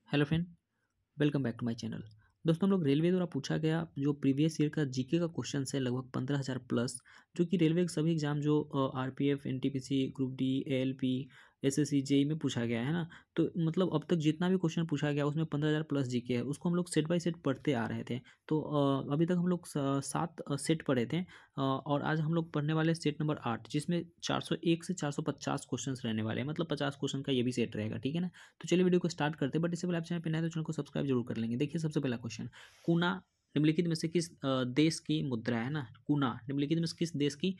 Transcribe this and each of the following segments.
Hello friend, welcome back to my channel. दोस्तों, हम लोग रेलवे द्वारा पूछा गया जो प्रीवियस ईयर का जीके का क्वेश्चन है लगभग 15,000 प्लस, जो कि रेलवे के सभी एग्जाम जो RPF, NTPC, group D, ALP, SSC, JE में पूछा गया है ना। तो मतलब अब तक जितना भी क्वेश्चन पूछा गया उसमें 15,000 प्लस जीके है, उसको हम लोग सेट बाय सेट पढ़ते आ रहे थे। तो अभी तक हम लोग 7 सेट पढ़े थे, और आज हम लोग पढ़ने वाले सेट नंबर 8, जिसमें 401 से 450 क्वेश्चन रहने वाले हैं। मतलब 50 क्वेश्चन का ये भी सेट रहेगा, ठीक है ना। तो चलिए वीडियो को स्टार्ट करते हैं, बट इससे पहले आप चैनल पे नए हैं तो चैनल को सब्सक्राइब जरूर कर लेंगे। देखिए सबसे पहला क्वेश्चन, कुना निम्नलिखित में से किस देश की मुद्रा है ना। कुना निम्नलिखित में से किस देश की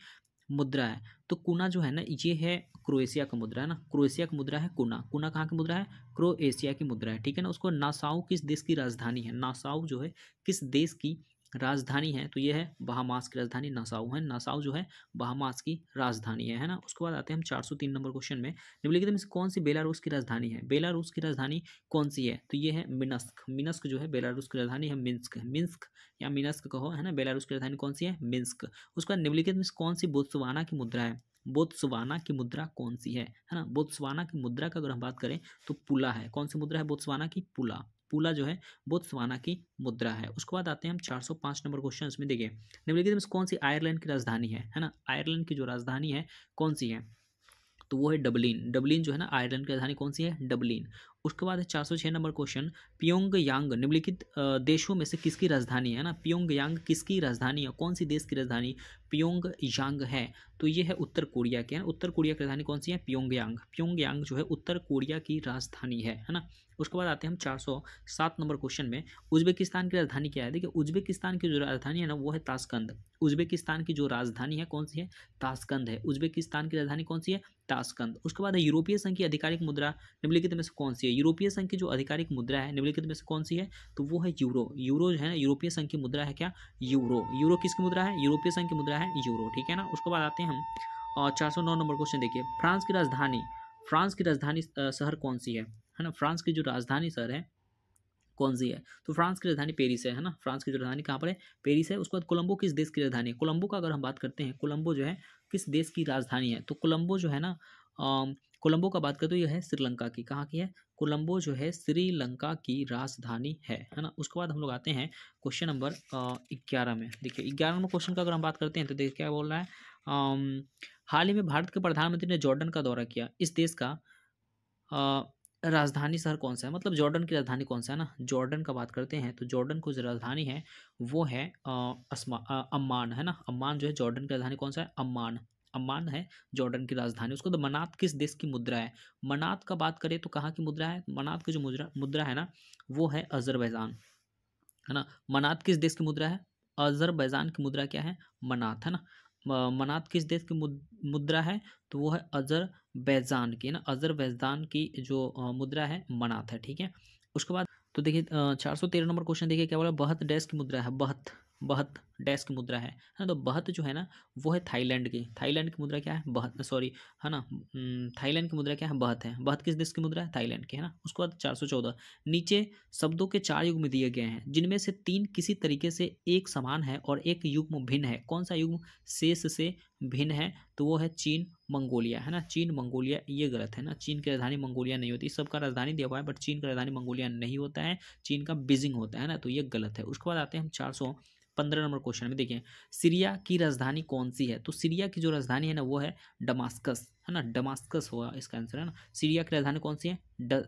मुद्रा है। तो कुना जो है ना, ये है क्रोएशिया का मुद्रा है ना। क्रोएशिया की मुद्रा है कुना। कुना कहाँ की मुद्रा है? क्रोएशिया की मुद्रा है, ठीक है ना। उसको नासाउ किस देश की राजधानी है? नासाउ जो है किस देश की राजधानी है? तो ये है बहामास की राजधानी नासाउ है। नासाउ जो है बहामास की राजधानी है ना। उसके बाद आते हैं हम 403 नंबर क्वेश्चन में, निम्नलिखित में से कौन सी बेलारूस की राजधानी है? बेलारूस की राजधानी कौन सी है? तो ये है मिनस्क। मिनस्क जो है बेलारूस की राजधानी है। मिन्स्क, मिन्स्क या मिनस्क कहो, है ना। बेलारूस की राजधानी कौन सी है? मिन्स्क। उसके बाद निम्नलिखित में से कौन सी बोत्सवाना की मुद्रा है? बोत्सवाना की मुद्रा कौन सी है ना। बोत्सवाना की मुद्रा का अगर हम बात करें तो पुला है। कौन सी मुद्रा है बोत्सवाना की? पुला। पुला जो है बोत्सवाना की मुद्रा है। उसके बाद आते हैं हम 405 नंबर क्वेश्चन में। देखिए निम्नलिखित में से कौन सी आयरलैंड की राजधानी है ना। आयरलैंड की जो राजधानी है कौन सी है? तो वो है डबलिन। डबलिन जो है ना, आयरलैंड की राजधानी कौन सी है? डबलिन। उसके बाद है 406 नंबर क्वेश्चन, प्योंगयांग निम्नलिखित देशों में से किसकी राजधानी है ना। प्योंगयांग किसकी राजधानी है? कौन सी देश की राजधानी प्योंगयांग है? तो ये है उत्तर कोरिया की, है ना। उत्तर कोरिया की राजधानी कौन सी है? प्योंगयांग। प्योंगयांग जो है उत्तर कोरिया की राजधानी है ना। उसके बाद आते हैं हम 407 नंबर क्वेश्चन में, उज्बेकिस्तान की राजधानी क्या है? देखिए उज्बेकिस्तान की जो राजधानी है ना वो है ताशकंद। उज्बेकिस्तान की जो राजधानी है कौन सी है? ताशकंद है। उज्बेकिस्तान की राजधानी कौन सी है? ताशकंद। उसके बाद है यूरोपीय संघ की आधिकारिक मुद्रा निम्नलिखित में से कौन सी है? यूरोपीय संघ की जो आधिकारिक मुद्रा है निम्नलिखित में से कौन सी है? तो वो है यूरो। यूरो जो है ना, यूरोपीय संघ की मुद्रा है क्या? यूरो। यूरो किसकी मुद्रा है? यूरोपीय संघ की मुद्रा है यूरो, ठीक है ना। उसके बाद आते हैं हम 409 नंबर क्वेश्चन। देखिए फ्रांस की राजधानी शहर कौन सी है ना। फ्रांस की जो राजधानी शहर है कौन सी है? तो फ्रांस की राजधानी पेरिस है ना। फ्रांस की जो राजधानी कहाँ पर है? पेरिस है। उसके बाद कोलंबो किस देश की राजधानी है? कोलंबो का अगर हम बात करते हैं, कोलंबो जो है किस देश की राजधानी है? तो कोलंबो जो है ना, कोलंबो का बात करते हो, यह है श्रीलंका की। कहाँ की है? कोलंबो जो है श्रीलंका की राजधानी है ना। उसके बाद हम लोग आते हैं क्वेश्चन नंबर 11 में। देखिए 11 नंबर क्वेश्चन का अगर हम बात करते हैं तो देखिए क्या बोल रहा है, हाल ही में भारत के प्रधानमंत्री ने जॉर्डन का दौरा किया। इस देश का राजधानी शहर कौन सा है? मतलब जॉर्डन की राजधानी कौन सा है ना। जॉर्डन का बात करते हैं तो जॉर्डन को जो राजधानी है वो है अम्मान, है ना। अम्मान जो है जॉर्डन की राजधानी कौन सा है? अम्मान। अम्मान है जॉर्डन की राजधानी। उसको तो मनात किस देश की मुद्रा है? मनात का बात करें तो कहाँ की मुद्रा है? मनात की जो मुद्रा मुद्रा है ना वो है अजरबैजान, है ना। मनात किस देश की मुद्रा है? अजरबैजान की मुद्रा क्या है? मनात, है ना। मनात किस देश की मुद्रा है? तो वो है अजरबैजान की, है ना। अजरबैजान की जो मुद्रा है मनात है, ठीक है। उसके बाद तो देखिए 413 नंबर क्वेश्चन देखिए क्या बोला, बहत डैश की मुद्रा है। बहत, बहत डैश की मुद्रा है ना। तो बहत जो है ना वो है थाईलैंड की। थाईलैंड की मुद्रा क्या है? बहत, सॉरी, है ना। थाईलैंड की मुद्रा क्या है? बहत है। बहत किस देश की मुद्रा है? थाईलैंड की, है ना। उसके बाद 414, नीचे शब्दों के 4 युग्म दिए गए हैं जिनमें से 3 किसी तरीके से एक समान है और एक युग्म भिन्न है। कौन सा युग्म शेष से भिन्न है? तो वो है चीन मंगोलिया, है ना। चीन मंगोलिया, ये गलत है ना। चीन की राजधानी मंगोलिया नहीं होती। सबका राजधानी दिया हुआ है बट चीन का राजधानी मंगोलिया नहीं होता है, चीन का बीजिंग होता है ना। तो ये गलत है। उसके बाद आते हैं हम 415 नंबर क्वेश्चन में। देखिए सीरिया की राजधानी कौन सी है? तो सीरिया की जो राजधानी है ना वो है डमास्कस, है ना। डमास्कस हुआ इसका आंसर, है ना। सीरिया की राजधानी कौन सी है?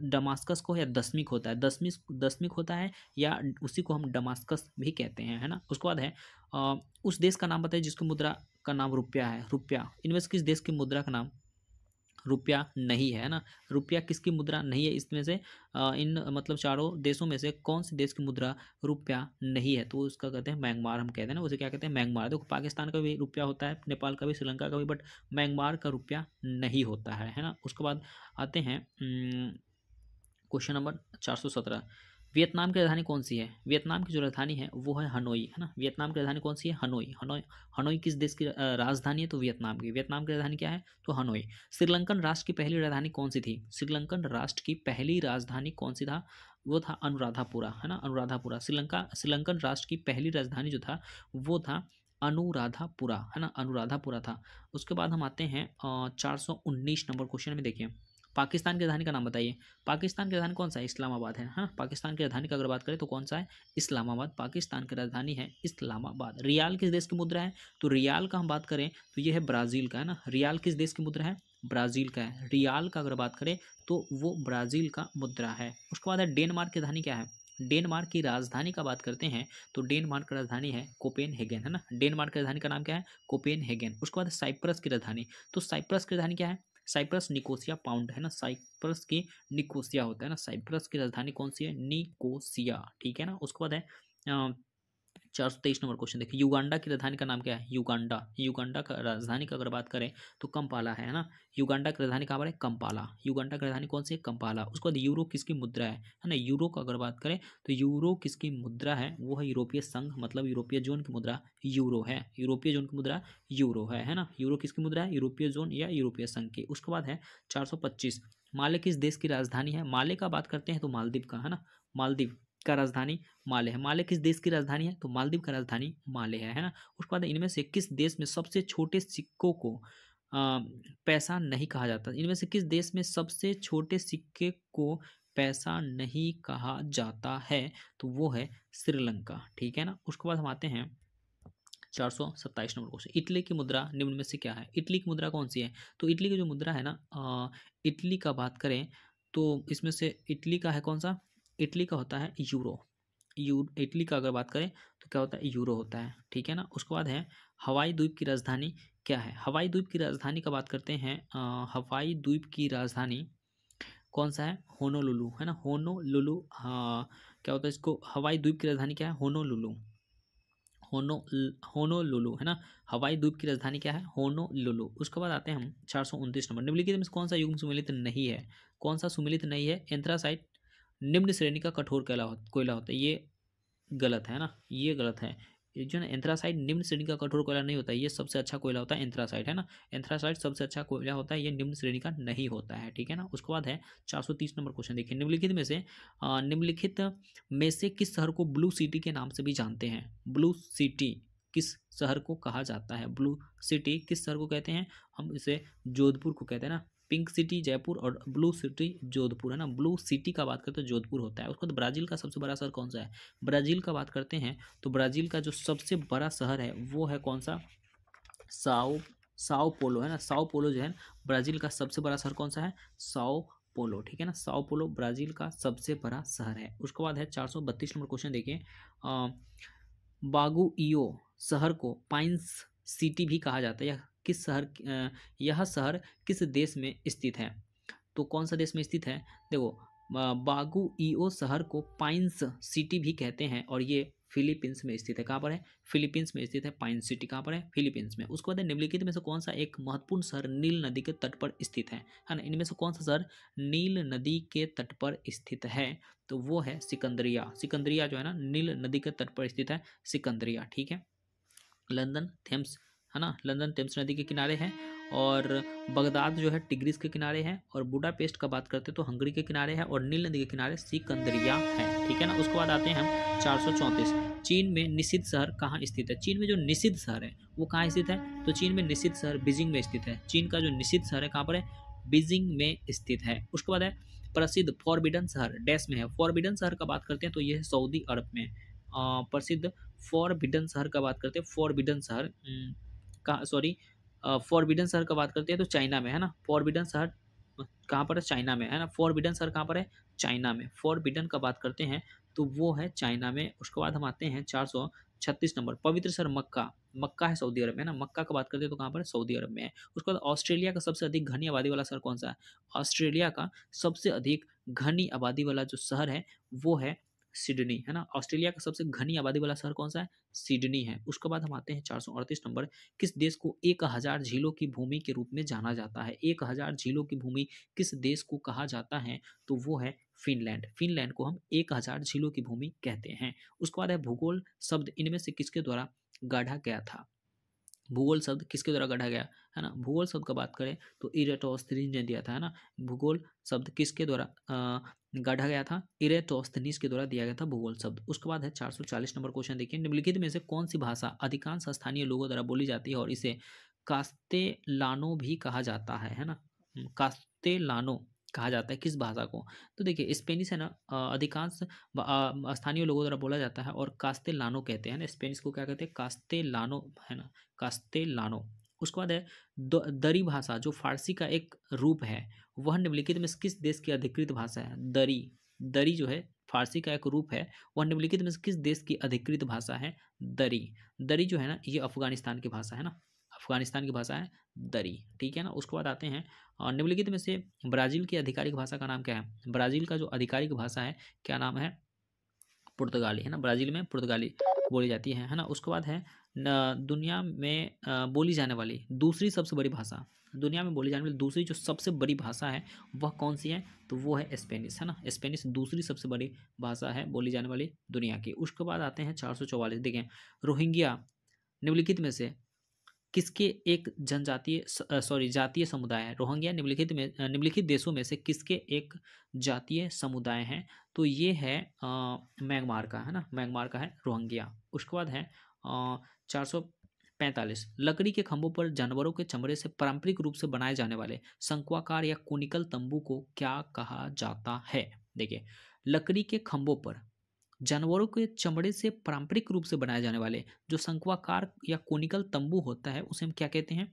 डमास्कस को, या दसमिक होता है, दसमिक होता है, या उसी को हम डमास्कस भी कहते हैं, है ना। उसके बाद है उस देश का नाम बताइए जिसकी मुद्रा का नाम रुपया है। रुपया, इनमें से किस देश की मुद्रा का नाम रुपया नहीं है ना। रुपया किसकी मुद्रा नहीं है इसमें से? इन मतलब चारों देशों में से कौन से देश की मुद्रा रुपया नहीं है? तो उसका कहते हैं म्यांमार, हम कहते हैं ना उसे क्या कहते हैं? म्यांमार। देखो पाकिस्तान का भी रुपया होता है, नेपाल का भी, श्रीलंका का भी, बट म्यांमार का रुपया नहीं होता है ना। उसके बाद आते हैं क्वेश्चन नंबर 417, वियतनाम की राजधानी कौन सी है? वियतनाम की जो राजधानी है वो है हनोई, है ना। वियतनाम की राजधानी कौन सी है? हनोई। हनोई, हनोई किस देश की राजधानी है? तो वियतनाम की। वियतनाम की राजधानी क्या है? तो हनोई। श्रीलंकन राष्ट्र की पहली राजधानी कौन सी थी? श्रीलंकन राष्ट्र की पहली राजधानी कौन सी था? वो था अनुराधापुरा, है ना। अनुराधापुरा। श्रीलंकन राष्ट्र की पहली राजधानी जो था वो था अनुराधापुरा, है ना। अनुराधापुरा था। उसके बाद हम आते हैं 419 नंबर क्वेश्चन में। देखिए पाकिस्तान की राजधानी का नाम बताइए। पाकिस्तान की राजधानी कौन सा है? इस्लामाबाद है। हाँ, पाकिस्तान की राजधानी का अगर बात करें तो कौन सा है? इस्लामाबाद। पाकिस्तान की राजधानी है इस्लामाबाद। रियाल किस देश की मुद्रा है? तो रियाल का हम बात करें तो ये है ब्राज़ील का, है ना। रियाल किस देश की मुद्रा है? ब्राज़ील का है। रियाल का अगर बात करें तो वो ब्राज़ील का मुद्रा है। उसके बाद है डेनमार्क की राजधानी क्या है? डेनमार्क की राजधानी का बात करते हैं तो डेनमार्क की राजधानी है कोपेनहेगन, है ना। डेनमार्क की राजधानी का नाम क्या है? कोपेनहेगन। उसके बाद साइप्रस की राजधानी, तो साइप्रस की राजधानी क्या है? साइप्रस निकोसिया पाउंड, है ना। साइप्रस की निकोसिया होता है ना। साइप्रस की राजधानी कौन सी है? निकोसिया, ठीक है ना। उसके बाद है 423 नंबर क्वेश्चन देखिए, युगांडा की राजधानी का नाम क्या है? युगांडा। युगांडा का राजधानी का अगर बात करें तो कंपाला है ना। युगांडा की राजधानी कहाँ पर है? कंपाला। युगांडा की राजधानी कौन सी है? कंपाला। उसके बाद यूरो किसकी मुद्रा है ना। यूरो का अगर बात करें तो यूरो किसकी मुद्रा है? वो है यूरोपीय संघ, मतलब यूरोपीय जोन की मुद्रा यूरो है। यूरोपीय जोन की मुद्रा यूरो है ना। यूरो किसकी मुद्रा है? यूरोपीय जोन या यूरोपीय संघ की। उसके बाद है 425, माले किस देश की राजधानी है? माले का बात करते हैं तो मालदीव का, है ना। मालदीव का राजधानी माले है। माले किस देश की राजधानी है? तो मालदीव का राजधानी माले है ना। उसके बाद इनमें से किस देश में सबसे छोटे सिक्कों को पैसा नहीं कहा जाता? इनमें से किस देश में सबसे छोटे सिक्के को पैसा नहीं कहा जाता है? तो वो है श्रीलंका, ठीक है ना। उसके बाद हम आते हैं 427 नंबर क्वेश्चन, इटली की मुद्रा निम्न में से क्या है? इटली की मुद्रा कौन सी है? तो इटली की जो मुद्रा है ना, इटली का बात करें तो इसमें से इटली का है कौन सा? इटली का होता है यूरो। इटली का अगर बात करें तो क्या होता है? यूरो होता है, ठीक है ना। उसके बाद है हवाई द्वीप की राजधानी क्या है? हवाई द्वीप की राजधानी का बात करते हैं, हवाई द्वीप की राजधानी कौन सा है? होनोलुलु, है ना। होनोलुलु, हाँ। क्या होता है इसको? हवाई द्वीप की राजधानी क्या है? होनोलुलु। होनो होनोलुलु, है ना। हवाई द्वीप की राजधानी क्या है? होनोलुलु। उसके बाद आते हैं हम 429 नंबर, निम्नलिखित में से कौन सा युग्म सुमेलित नहीं है? कौन सा सुमेलित नहीं है? एंथ्रासाइट निम्न श्रेणी का कठोर कोयला होता है। ये गलत है ना, ये गलत है। ये जो है ना, एंथ्रासाइट निम्न श्रेणी का कठोर कोयला नहीं होता है। ये सबसे अच्छा कोयला होता है एंथ्रासाइट, है ना। एंथ्रासाइट सबसे अच्छा कोयला होता है, ये निम्न श्रेणी का नहीं होता है, ठीक है ना। उसके बाद है 430 नंबर क्वेश्चन देखिए, निम्नलिखित में से किस शहर को ब्लू सिटी के नाम से भी जानते हैं? ब्लू सिटी किस शहर को कहा जाता है? ब्लू सिटी किस शहर को कहते हैं? हम इसे जोधपुर को कहते हैं ना। पिंक सिटी जयपुर और ब्लू सिटी जोधपुर, है ना। ब्लू सिटी का बात करते हैं तो जोधपुर होता है। उसके बाद ब्राजील का सबसे बड़ा शहर कौन सा है? ब्राजील का बात करते हैं तो ब्राजील का जो सबसे बड़ा शहर है वो है कौन सा? साओ साओ पोलो, है ना। साओ पोलो जो है ब्राजील का सबसे बड़ा शहर कौन सा है? साओ पोलो, ठीक है ना। साओ पोलो ब्राजील का सबसे बड़ा शहर है। उसके बाद है 432 नंबर क्वेश्चन देखिए, बागुइयो शहर को पाइन्स सिटी भी कहा जाता है। यह शहर किस देश में स्थित है? तो कौन सा देश में स्थित है? देखो, बागुइयो शहर को पाइन्स सिटी भी कहते हैं और ये फिलीपींस में स्थित है। कहाँ पर है? फिलीपींस में स्थित है पाइन्स सिटी। कहाँ पर है? फिलीपींस में। उसके बाद निम्नलिखित में से कौन सा एक महत्वपूर्ण शहर नील नदी के तट पर स्थित है ना। इनमें से कौन सा शहर नील नदी के तट पर स्थित है? तो वो है सिकंदरिया। सिकंदरिया जो है ना, नील नदी के तट पर स्थित है सिकंदरिया, ठीक है। लंदन थेम्स, है ना। लंदन थेम्स नदी के किनारे है। और बगदाद जो है टिग्रिस के किनारे है। और बुडापेस्ट का बात करते हैं तो हंगरी के किनारे है। और नील नदी के किनारे सिकंदरिया है, ठीक है ना। उसके बाद आते हैं हम 434, चीन में निषिद्ध शहर कहाँ स्थित है? चीन में जो निषिद्ध शहर है वो कहाँ स्थित है? तो चीन में निषिद्ध शहर बीजिंग में स्थित है। चीन का जो निषिद्ध शहर है कहाँ पर है? बीजिंग में स्थित है। उसके बाद है प्रसिद्ध फॉरबिडन शहर डैश में है। फॉरबिडन शहर का बात करते हैं तो ये है सऊदी अरब में। प्रसिद्ध फॉरबिडन शहर का बात करते हैं, फॉरबिडन शहर का सॉरी फॉरबिडन शहर का बात करते हैं तो चाइना में, है ना। फॉरबिडन शहर कहाँ पर है? चाइना में, है ना। फॉरबिडन शहर कहाँ पर है? चाइना में। फॉरबिडन का बात करते हैं तो वो है चाइना में। उसके बाद हम आते हैं 436 नंबर, पवित्र शहर मक्का। मक्का है सऊदी अरब में, है ना। मक्का का बात करते हैं तो कहाँ पर है? सऊदी अरब में है। उसके बाद ऑस्ट्रेलिया का सबसे अधिक घनी आबादी वाला शहर कौन सा है? ऑस्ट्रेलिया का सबसे अधिक घनी आबादी वाला जो शहर है वो है सिडनी, है ना। ऑस्ट्रेलिया का सबसे घनी आबादी वाला शहर कौन सा है? सिडनी है। उसके बाद हम आते हैं 438 नंबर, किस देश को 1000 झीलों की भूमि के रूप में जाना जाता है? 1000 झीलों की भूमि किस देश को कहा जाता है? तो वो है फिनलैंड। फिनलैंड को हम 1000 झीलों की भूमि कहते हैं। उसके बाद है भूगोल शब्द इनमें से किसके द्वारा गढ़ा गया था? भूगोल शब्द किसके द्वारा गढ़ा गया, है ना। भूगोल शब्द का बात करें तो इरेटोस्थनीज ने दिया था, है ना। भूगोल शब्द किसके द्वारा गढ़ा गया था? इरेटोस्थनीज के द्वारा दिया गया था भूगोल शब्द। उसके बाद है 440 नंबर क्वेश्चन देखिए, निम्नलिखित में से कौन सी भाषा अधिकांश स्थानीय लोगों द्वारा बोली जाती है और इसे कास्तेलानो भी कहा जाता है ना। कास्तेलानो कहा जाता है किस भाषा को? तो देखिए स्पेनिश है ना, अधिकांश स्थानीय लोगों द्वारा बोला जाता है और कास्तेलानो कहते हैं ना, स्पेनिश को क्या कहते हैं? कास्तेलानो, है ना, कास्तेलानो। उसके बाद है दरी भाषा, जो फारसी का एक रूप है, वह निम्नलिखित में से किस देश की अधिकृत भाषा है? दरी, दरी जो है फारसी का एक रूप है, वह निम्नलिखित में से किस देश की अधिकृत भाषा है? दरी। दरी जो है ना, ये अफगानिस्तान की भाषा है ना, अफगानिस्तान की भाषा है दरी, ठीक है ना। उसके बाद आते हैं निम्नलिखित में से ब्राज़ील की आधिकारिक भाषा का नाम क्या है? ब्राज़ील का जो आधिकारिक भाषा है, क्या नाम है? पुर्तगाली, है ना। ब्राज़ील में पुर्तगाली बोली जाती है ना। उसके बाद है दुनिया में बोली जाने वाली दूसरी सबसे बड़ी भाषा, दुनिया में बोली जाने वाली दूसरी जो सबसे बड़ी भाषा है वह कौन सी है? तो वो है स्पेनिश, है ना। स्पेनिश दूसरी सबसे बड़ी भाषा है बोली जाने वाली दुनिया की। उसके बाद आते हैं 444, देखें, रोहिंग्या निम्नलिखित में से किसके एक जनजातीय जातीय समुदाय है? रोहिंग्या निम्नलिखित देशों में से किसके एक जातीय समुदाय हैं? तो ये है म्यांमार का, है ना, म्यांमार का है रोहिंग्या। उसके बाद है 445, लकड़ी के खंभों पर जानवरों के चमड़े से पारंपरिक रूप से बनाए जाने वाले शंक्वाकार या कोनिकल तंबू को क्या कहा जाता है? देखिए, लकड़ी के खंभों पर जानवरों के चमड़े से पारंपरिक रूप से बनाए जाने वाले जो शंक्वाकार या कोनिकल तंबू होता है, उसे हम क्या कहते हैं?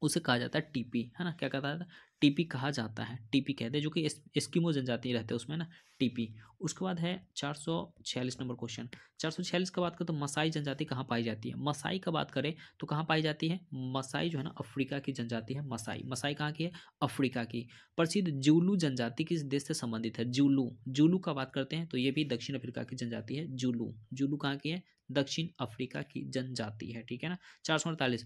उसे कहा जाता है टीपी, है ना। क्या कहता है? टीपी कहा जाता है, टीपी कहते हैं, जो कि एस्किमो जनजाति रहते हैं उसमें ना, टीपी। उसके बाद है 446 नंबर क्वेश्चन। 446 का बात करें तो मसाई जनजाति कहाँ पाई जाती है? मसाई का बात करें तो कहाँ पाई जाती है? मसाई जो है ना, अफ्रीका की जनजाति है मसाई। मसाई कहाँ की है? अफ्रीका की। प्रसिद्ध जूलू जनजाति किस देश से संबंधित है? जूलू, जूलू का बात करते हैं तो ये भी दक्षिण अफ्रीका की जनजाति है। जूलू, जूलू कहाँ की है? दक्षिण अफ्रीका की जनजाति है, ठीक है ना। 448,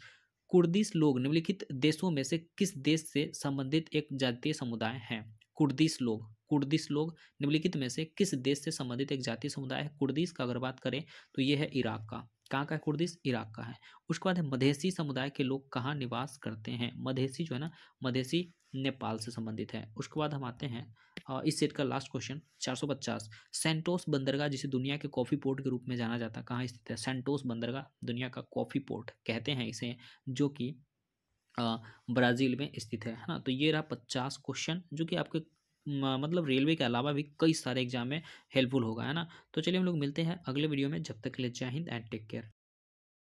कुर्दिश लोग निम्नलिखित देशों में से किस देश से संबंधित एक जातीय समुदाय है? कुर्दिश लोग, कुर्दिश लोग निम्नलिखित में से किस देश से संबंधित एक जातीय समुदाय है? कुर्दिश का अगर बात करें तो ये है इराक का। कहाँ का है कुर्दिश? इराक का है। उसके बाद है मधेसी समुदाय के लोग कहाँ निवास करते हैं? मधेसी जो है ना, मधेसी नेपाल से संबंधित है। उसके बाद हम आते हैं इस सेट का लास्ट क्वेश्चन 450, सेंटोस बंदरगाह जिसे दुनिया के कॉफी पोर्ट के रूप में जाना जाता है, कहाँ स्थित है? सेंटोस बंदरगाह दुनिया का कॉफी पोर्ट कहते हैं इसे, जो कि ब्राज़ील में स्थित है ना। तो ये रहा 50 क्वेश्चन, जो कि आपके मतलब रेलवे के अलावा भी कई सारे एग्जाम में हेल्पफुल होगा, है ना। तो चलिए हम लोग मिलते हैं अगले वीडियो में, जब तक के लिए जय हिंद एंड टेक केयर।